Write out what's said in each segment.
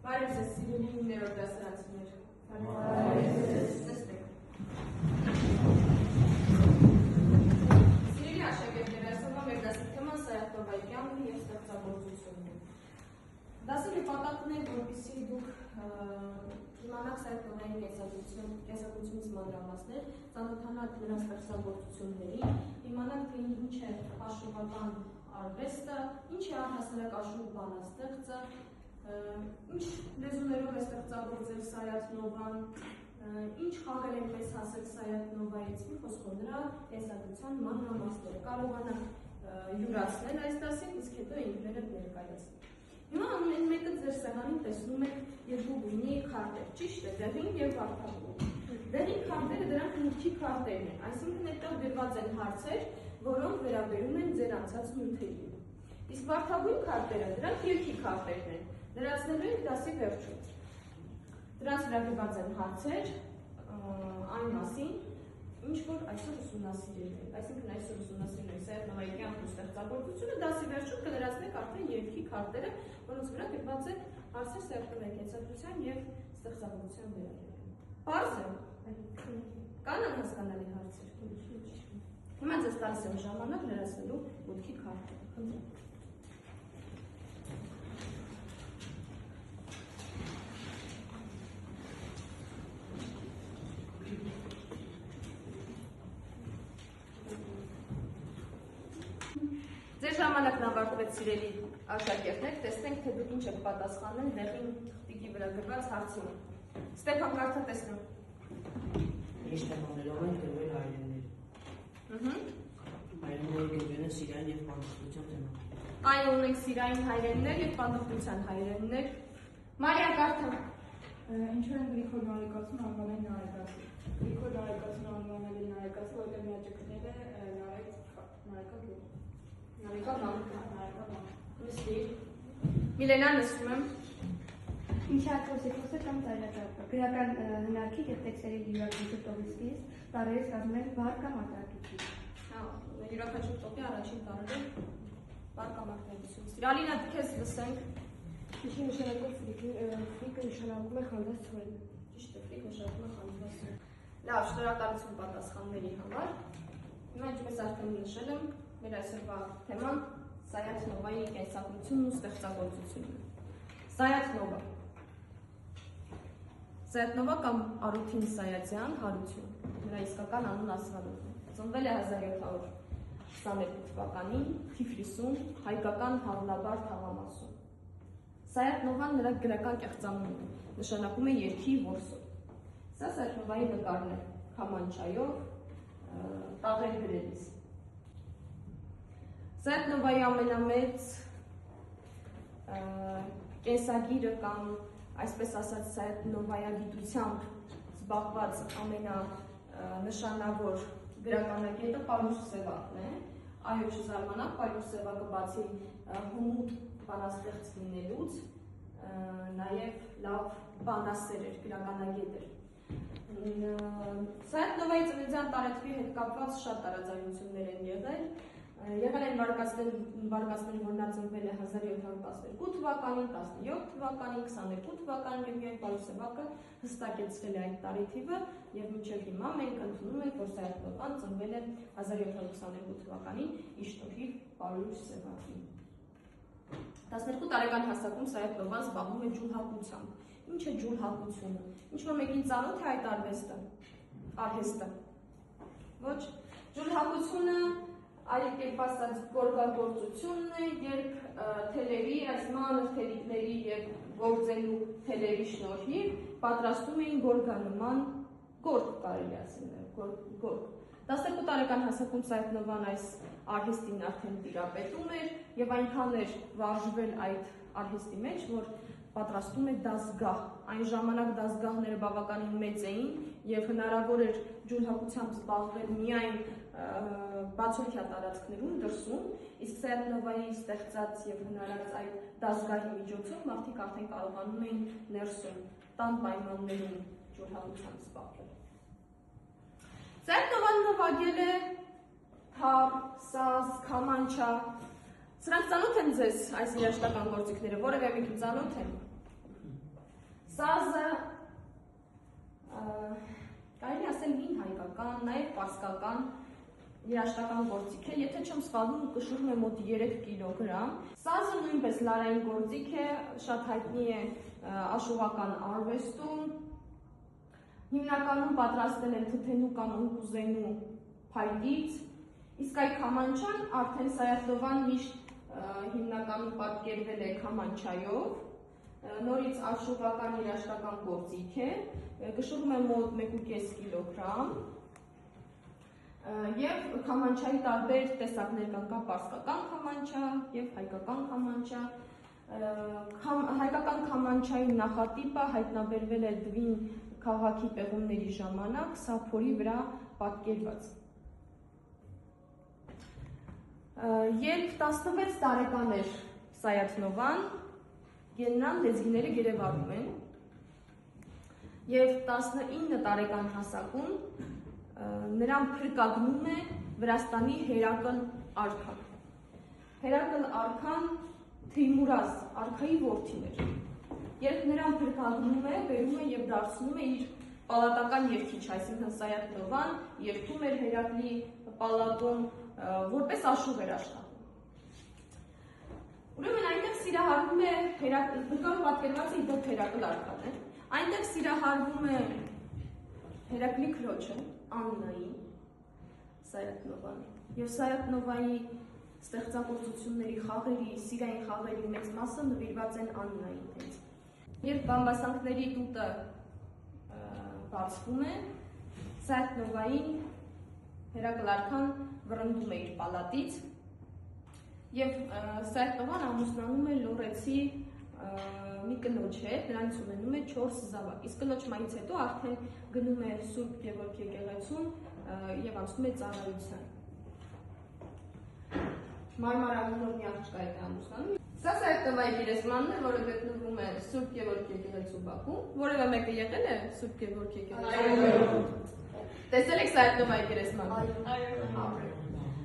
Բարև ձեզ սիրելի 9-րդ դասարանցիներ։ Սիրելի աշակերտներ, այսօրվա մեր դասի թեման Սայաթնովայի կյանքը և ստեղծագործությունն է։ Դասի նպատակն է, որպեսզի դուք իմանաք Սայաթնովայի կենսագրությունից մանրամասներ, ծանոթանաք նրա ստեղծագործություններին, իմանաք թե ինչ է աշխուժական արվեստը, ինչ է առհասարակ աշխուժ բանաստեղծը, ինչ լեզուներով է ստեղծագործել Սայաթնովան, ինչ խաղեր են մեզ հասել Սայաթնովայից, մի խոսքով նրա կենսագրության մանրամասները կարողանանք յուրացնել այս դասին, իսկ հետո ինքներդ ներկայացնել։ Հիմա ամեն մեկը ձեր սեղանին տեսնում եք երկու գույնի քարտեր, ճիշտ է, դեղին և վարդագույն։ Դեղին քարտերը դրանք մուտքի քարտերն են, այսինքն այդտեղ դրված են հարցեր, որոնք վերաբերում են ձեր անցած նյութերին։ Իսկ վարդագույն քարտերը դրանք ելքի քարտերն են, լրացնելու ենք դասի վերջում։ Դրանց վրա դրված են հարցեր այն մասին, ինչ որ այսօր ուսումնասիրել ենք, այսինքն այսօր ուսումնասիրել ենք Սայաթնովայի կյանքը ու ստեղծագործությունը, դասի վերջում կլրացնենք արդեն ելքի քարտերը, որոնց վրա դրված են հարցեր Սայաթնովայի կենսագրության և ստեղծագործության վերաբերյալ։ Պարզ է։ Կան անհասկանալի հարցեր։ Հիմա ձեզ տալիս եմ ժամանակ լրացնելու մուտքի քարտերը։ Խնդրեմ։ Ձեր ժամանակն ավարտվեց, սիրելի աշակերտներ, տեսնենք, թե դուք ինչ եք պատասխանել դեղին թղթիկի վրա գրված հարցին։ Ստեփան, կարդա տեսնեմ։ Ինչ թեմաներով են գրվել հայրենները։ Հայրենները գրվել են սիրային և պանդխտության թեման։ Այն ունենք սիրային հայրեններ և պանդխտության հայրեններ։ Մարիա, կարդա։ Ինչու են Գրիգոր Նարեկացուն անվանել Նարեկացի։ Գրիգոր Նարեկացուն անվանել է Նարեկացի, որտեղ միակ գտնել է Նարեկա Միլենա, նստում եմ։ Ինչի ակոսիկոսը կամ ծայրակարգը։ Գրական հնարքի և տեքստերի յուրաքանչյուր տողի սկիզբ տարերից կազմում են վառ կամ արտահայտություն։ Յուրաքանչյուր տողի առաջին տառերը վառ կամ արտահայտություն։ Ալինա, քեզ լսենք։ Ինչի նշանակում ֆրիկը նշանակում է խանդած ցորեն։ Ճիշտ է, ֆրիկ նշանակում է խանդված ցորեն։ Լավ, շնորհակալություն պատասխանների համար։ Հիմա ինչպես արդեն նշել եմ, մեր այսօրվա թեման Սայաթնովայի կենսագրությունն ու ստեղծագործությունն է։ Սայաթնովա կամ Արութին Սայաթյան, Հարություն, նրա իսկական անուն Ասղալովն է։ Ծնվել է 1722 թվականին Թիֆլիսում, հայկական Հավլաբար թաղամասում։ Սայաթնովան նրա գրական կեղծանունն է, նշանակում է երգի որսով։ Սա Սայաթնովայի նկարն է, քամանչայով, տաղեր գրելիս։ Սայաթնովայի ամենամեծ կենսագիրը կամ այսպես ասած Սայաթնովայագիտությամբ զբաղված ամենանշանավոր գրականագետը Պալյուս Սևակն է։ Այո, չզարմանաք, Պալյուս Սևակը բացի հումուտ բանաստեղծ լինելուց, նաև լավ բանասեր էր, գրականագետ էր։ Սայաթնովայի ծննդյան տարեթվի հետ կապված շատ տարաձայնություններ են եղել։ Եղել են վարկածներ, որ նա ծնվել է 1712 թվականին, 17 թվականին, 22 թվականին և միայն Պալյուս Սևակը հստակեցրել է այդ տարեթիվը և մինչև հիմա մենք ընդունում ենք, որ Սայաթնովան ծնվել է 1722 թվականին իր շնորհիվ Պալյուս Սևակի։ 12 տարեկան հասակում Սայաթնովան զբաղվում է ջուլհակությամբ։ Ինչ է ջուլհակությունը։ Ինչ-որ մեկին ծանոթ է այդ արհեստը։ Ոչ։ Ջուլհակությունը այլ կերպ ասած գորգագործությունն է, երբ թելերի, այս մանր թելիկների և գործելու թելերի շնորհիվ պատրաստում էին գորգանման գորգ, կարելի ասել, գորգ։ 12 տարեկան հասակում Սայաթնովան այս արհեստին արդեն տիրապետում էր և այնքան էր վարժվել այդ արհեստի մեջ, որ պատրաստում է դասգահ։ Այն ժամանակ դասգահները բավականին մեծ էին և հնարավոր էր ջուլհակությամբ զբաղվել միայն բացօթյա տարածքներում դրսում, իսկ Սայաթնովայի ստեղծած և հնարած այդ դասգահի միջոցով մարդիկ արդեն կարողանում էին ներսում տան պայմաններում ջուլհակությամբ զբաղվել։ Սայաթնովան նվագել է թափ, սազ, քամանչա, Սրանք ծանոթ են ձեզ այս երաժշտական գործիքները, որևէ մեկին ծանոթ են։ Սազը կարելի ասել հին հայկական, նաև պարսկական երաժշտական գործիք է, եթե չեմ սխալվում, կշռում է մոտ 3 կիլոգրամ։ Սազը նույնպես լարային գործիք է, շատ հայտնի է աշխուղական արվեստում։ Հիմնականում պատրաստել են թթենու կամ ընկուզենու փայլից, իսկ այ քամանչան արդեն Սայաթ-Նովան միշտ հիմնականում պատկերվել է քամանչայով, նորից աշխուղական երաժշտական գործիք է, կշռում է մոտ 1,5 կիլոգրամ, և քամանչայի տարբեր տեսակներ կան, կա պարսկական քամանչա և հայկական քամանչա։ Հայկական քամանչայի նախատիպը հայտնաբերվել է Դվին քաղաքի պեղումների ժամանակ, սա փորի վրա պատկերված։ Երբ 16 տարեկան էր Սայաթ-Նովան, Գեննան լեզգիները գերեվարում են, և 19 տարեկան հասակում նրան փրկագնում է Վրաստանի Հերակլ արքան։ Հերակլ արքան Թեյմուրազ արքայի որդին էր։ Երբ նրան փրկագնում է, բերում է և դարձնում է իր պալատական երգիչ, այսինքն Սայաթ-Նովան երգում էր Հերակլի պալատում, որպես աշխուղ էր աշխատում։ Ուրեմն այնտեղ սիրահարվում է, գրքում պատկերված է իբրև Հերակլ արքան է, այնտեղ սիրահարվում է Հերակլի քրոջը, Աննային, Սայաթ-Նովան, և Սայաթ-Նովայի ստեղծագործությունների խաղերի, սիրային խաղերի մեծ մասը նվիրված են Աննային հենց։ Երբ բամբասանքների տուտը բացվում է, Սայաթ-Նովային Հերակլ արքան վռնդում է իր պալատից, և Սայաթ-Նովան ամուսնանում է լոռեցի մի կնոջ հետ, նրանից ունենում է 4 զավակ, իսկ կնոջ մահից հետո արդեն գնում է Սուրբ Գևորգ եկեղեցուն և անցնում է ծառայության։ Մարմար անունով մի աղջկա հետ է ամուսնանում։ Սա Սայաթ-Նովայի գերեզմանն է, որը գտնվում է Սուրբ Գևորգ եկեղեցու բակում։ Որևէ մեկը եղել է Սուրբ Գևորգ եկեղեցու։ Տեսել եք Սայաթ-Նովայի գերեզմանը։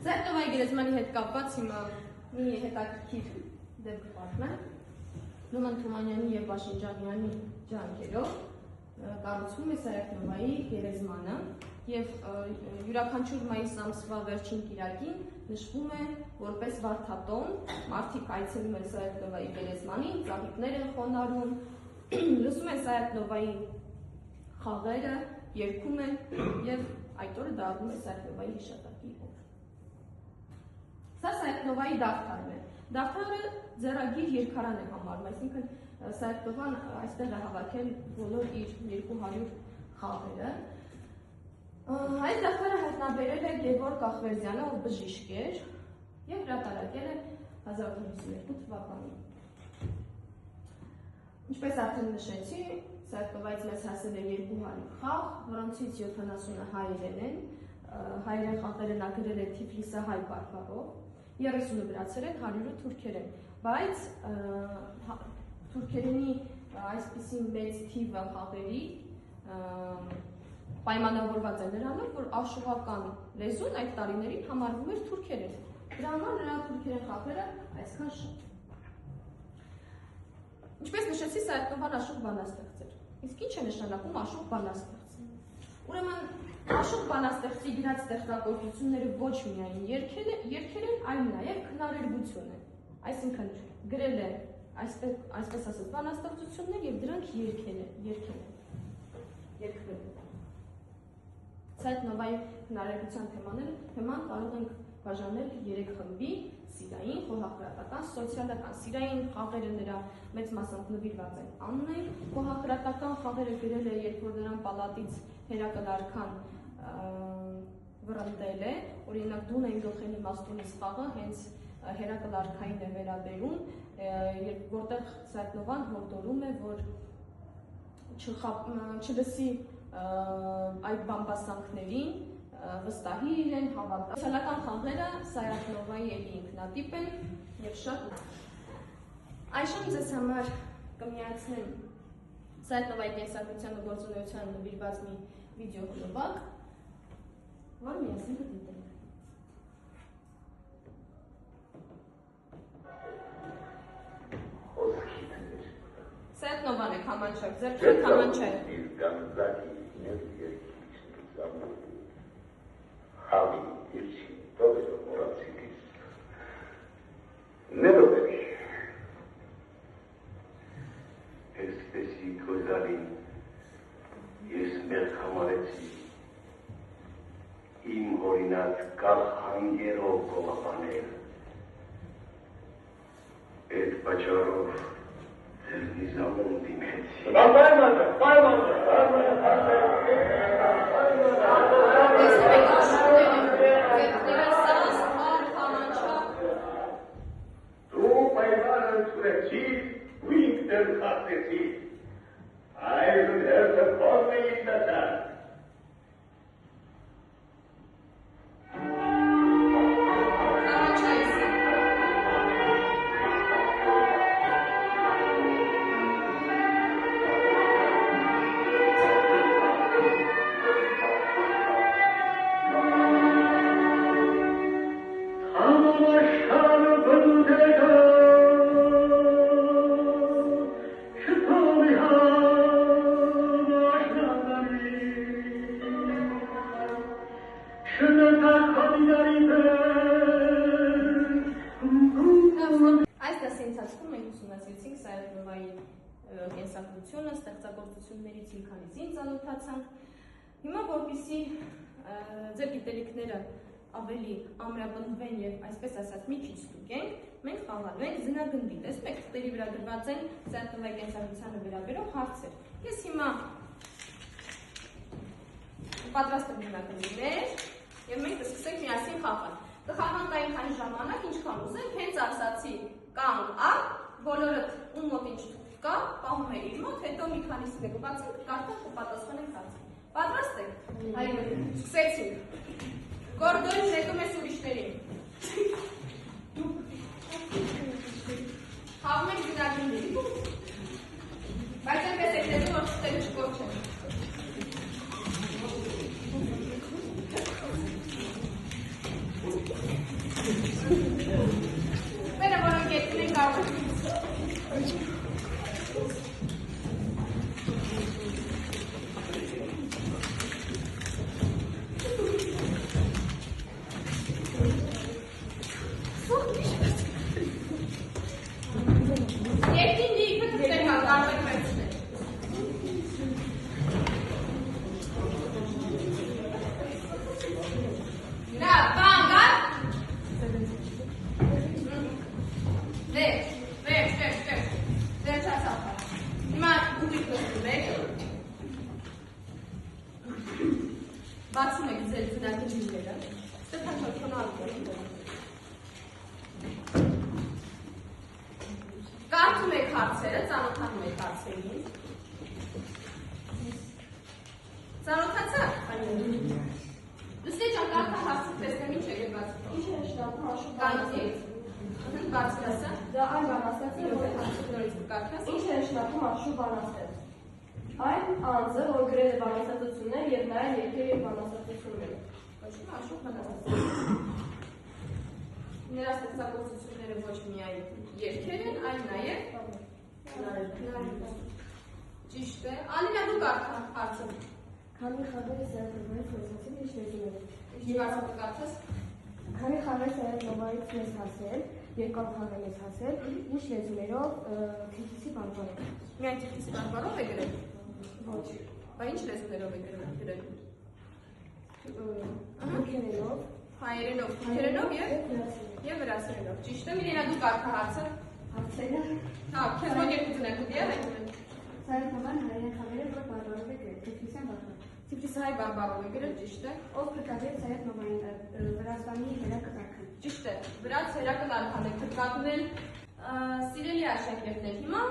Սայաթ-Նովայի գերեզմանի հետ կապված հիմա մի հետաքրքիր դեպք պատմեմ։ Նոման Թումանյանի և Վաշինջանյանի ջանքերով կառուցվում է Սայաթ-Նովայի գերեզմանը և յուրաքանչյուր մայիս ամսվա վերջին կիրակին նշվում է որպես վարդատոն, մարդիկ այցելում են Սայաթ-Նովայի գերեզմանին, ծաղիկներ են խոնարհում, լսում են Սայաթ-Նովայի խաղերը, երգում են և այդ օրը դառնում է Սայաթ-Նովայի հիշատակի օր։ Սա Սայաթ-Նովայի դավթարն է։ Դավթարը ձեռագիր երգարան է համարում, այսինքն Սայաթ-Նովան այստեղ է հավաքել բոլոր իր 200 խաղերը։ Այս դավթարը հայտնաբերել է Գևորգ Ախվերդյանը, ով բժիշկ էր և հրատարակել է 1852 թվականին։ Ինչպես արդեն նշեցի, Սայաթ-Նովայից մեզ հասել է 200 խաղ, որոնցից 70-ը հայերեն են, հայերեն խաղերը նա գրել է Թիֆլիսահայ բարբառով, 30-ը վրացերեն, 100-ը թուրքերեն, բայց թուրքերենի այսպիսի մեծ թիվը խաղերի պայմանավորված է նրանով, որ աշխուղական լեզուն այդ տարիներին համարվում էր թուրքերեն, դրա համար նրա թուրքերեն խաղերը այսքան շատ։ Ինչպես նշեցի, Սայաթ-Նովան աշխուղ բանաստեղծ էր, իսկ ինչ է նշանակում աշխուղ բանաստեղծ։ Ուրեմն աշխուղ բանաստեղծի գրած ստեղծագործությունները ոչ միայն երգեր են, այլ նաև քնարերգություն են, այսինքն գրել է այսպես ասած բանաստեղծություններ և դրանք երգել են։ Սայաթ-Նովայի քնարերգության թեման կարող ենք բաժանել 3 խմբի՝ սիրային, խոհախրատական, սոցիալական։ Սիրային խաղերը նրա մեծ մասամբ նվիրված են Աննային, խոհախրատական խաղերը գրել է, երբ որ նրան պալատից Հերակլ արքան վռնդել է, օրինակ դուն էին գլխեն իմաստունից խաղը հենց Հերակլ արքային է վերաբերում, որտեղ Սայաթ-Նովան հորդորում է, որ չլսի այդ բամբասանքներին, վստահի իրեն, հավատա։ Սոցիալական խաղերը Սայաթ-Նովայի էլի ինքնատիպ են և շատ։ Այժմ ձեզ համար կմիացնեմ Սայաթ-Նովայի կենսագրությանը գործունեությանը նվիրված մի վիդեո հրովակ, որ միասին կդիտենք։ Սայատնովան եք համանչակ, ձերքին համանչայ։ Հավի իրչի, տովերո մորացիկիս։ Ներովեք։ Էստեսի կոզալին, ես մերք համարեցի, իմ հորինած կալխանգերով գողապանել, այդ պաճարով ձեր նիզամում դիմեցի։ Դու պայմանն ծուրեցիր ու ինքներ խացեցիր, այժմ հերթը բոզ է ինտասան։ Այս դասի ընթացքում մենք ուսումնասիրեցինք Սայատնովայի կենսագրությունը, ստեղծագործություններից մի քանիսին ծանոթացանք։ Հիմա որպեսզի ձեր գիտելիքները ավելի ամրապնդվեն եւ այսպես ասած մի քիչ ստուգենք, մենք խաղալու ենք զնագնդի։ Տեսնում եք, թղթերի վրա գրված են Սայատնովայի կենսագրությանը վերաբերող հարցեր։ Ես հիմա պատրաստեմ զնագնդիներ եւ մենք կսկսենք միասին խաղալ։ Կխաղանք այնքան ժամանակ, ինչքան ուզենք, հենց ասացի կանգ առ, բոլորդ ում մոտ ինչ թուղթ կա, պահում է իր մոտ, հետո մի քանիսին եք բացենք, կարդալ կպատասխանենք հարցին։ Պատրաստ եք։ Այո, սկսեցինք։ Գորդոն նետում ես ուրիշներին։ Խաղում եք զնագնդի։ Բայց այնպես եք նետում, որ թղթերը չկորչեն։ Մերը որոնք ետնին են կարող են։ Ետնին դիքը թղթեր կան, կարող եք վերցնել։ Նա, բան գար։ Վերջացավ։ Հիմա ուղիք լսում եք։ Բացում եք ձեր զնագնդիները։ Ստեփան քոնալու։ Կարդում եք հարցերը, ծանոթանում եք հարցերին։ Ծանոթացա՞ք։ Լուսե ջան, կարդա հարցը տեսնեմ ինչ է գրված։ Ինչ է շտապում աշուտ Կանցից։ Բարձրացա։ Դա այն բանաստեղծը, որ նորից կարգաս։ ինչ է շտապում աշուտ բանաստեղծ։ Այն անձը, որ գրել է բանաստեղծություններ եւ նաեւ երգեր եւ բանաստեղծություններ։ Ոչ մի աշուտ բանաստեղծ։ Նրա ստեղծագործությունները ոչ միայն երգեր են, այլ նաեւ ճիշտ է։ Ալինա, դու կարդա հարցը։ Քանի խաղեր Սայատնովայից մեզ հասել ինչ լեզուներով։ Ինչ հարցը կարդաս։ Քանի խաղեր Սայատնովայից մեզ հասել, երկար խաղեր մեզ հասել, ինչ լեզուներով Թիֆլիսի բանվարով։ Միայն Թիֆլիսի բանվարով է գրել։ Ոչ։ Բա ինչ լեզուներով է գրել։ Թուրքերենով, հայերենով, թուրքերենով եւ վրացերենով։ Ճիշտ է, Միլենա, դու կարդա հարցը։ հարցերը։ Հա, քեզ ոչ երկու ձնագնդի է հայտնվում են։ Սայատնովան հայերեն խաղերը, որ բանվարով է գրել, Թիֆլիսյան բանվարով։ Թիֆլիսի հայ բանվարով է գրել, ճիշտ է։ Ով փրկadrեց Սայատնովային Վրաստանի հերակտակը։ Ճիշտ է, վրաց հերակտարքան է փրկատնել։ Սիրելի աշակերտներ, հիմա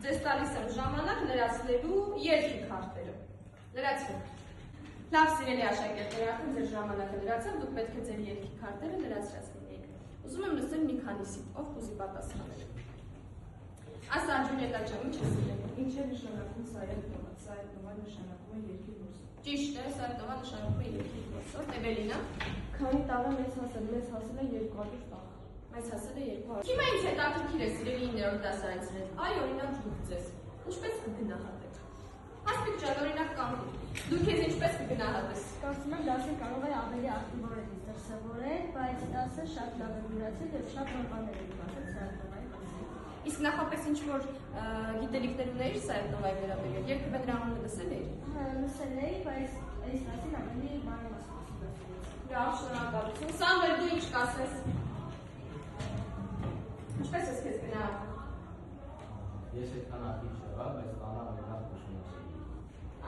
ձեզ տալիս եմ ժամանակ լրացնելու երկի քարտերը։ Լրացրեք։ Լավ, սիրելի աշակերտներ, արդեն ձեր ժամանակը լրացավ, դուք պետք է ձեր երկի քարտերը լրացրած լինեիք։ Ուզում եմ լսել մի քանիսի, ով կուզի պատասխանել։ Աս Աջունետա ջան, ինչ ես ասել։ Ինչ է նշանակում Սայատնովա։ Սայատնովա նշանակում է երկի որսորդ։ Ճիշտ է, Սայատնովա նշանակում է երկի որսորդ։ Էվելինա։ Քանի տարի մեզ հասել է 200 տաղ։ Մեզ հասել է 200։ Հիմա ինձ հետաքրքիր է սիրելի 9-րդ դասարանցիներ։ Այ օրինակ դուք ձեզ։ Ինչպես կգնահատեք։ Ասպիկ ջան, օրինակ կանգիր։ Դու քեզ ինչպես կգնահատես։ Կարծում եմ դասը կարող է ավելի ակտիվորեն դրսևորել, բայց դասը շատ լավ է մնացել եւ շատ նոր բաներ է իմացել սայթովայի մասին։ Իսկ նախապես ինչ որ գիտելիքներ ունեիր սայթովայի վերաբերյալ, երբևէ դրա անունը լսել էիր։ Լսել էի, բայց այս մասին ավելի մանրամասն լսել։ Լավ, շնորհակալություն։ Սամվել, դու ինչ կասես։ Ինչպես ես քեզ գնահատում։ Ես այդքան ակտիվ չեղա, բայց տանը ավելի լավ ուսումնասիրեցի։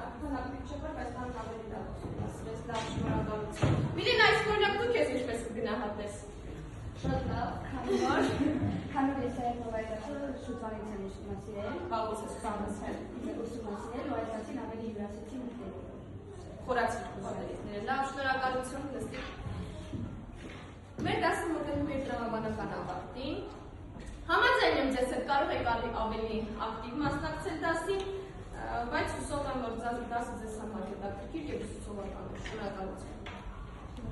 Արդեն ակտիվ չկար, բայց տանը ավելի լավ ուսումնասիրես, լավ, շնորհակալություն։ Միլինա, այս օրինակ դու քեզ ինչպես կգնահատես։ Շատ լավ, քանի որ ես սայթովայի դասը շուտվանից եմ ուսումնասիրել։ Բաղուց ես ուսումնասիրել։ Ուսումնասիրել, ու այս մասին ավելի յուրասիրեցի մտքեր։ Խորացիր քուզալիստները։ Լավ, շնորհակալություն լստի։ Մեր դասը մոտենում է դրամաբանական ավարտին։ Համաձայն եմ ձեզ հետ կարող եք ավելի ակտիվ մասնակցել դասին, բայց հուսով եմ, որ դասը ձեզ համար հետաքրքիր եւ ուսուցողական է։ Շնորհակալություն։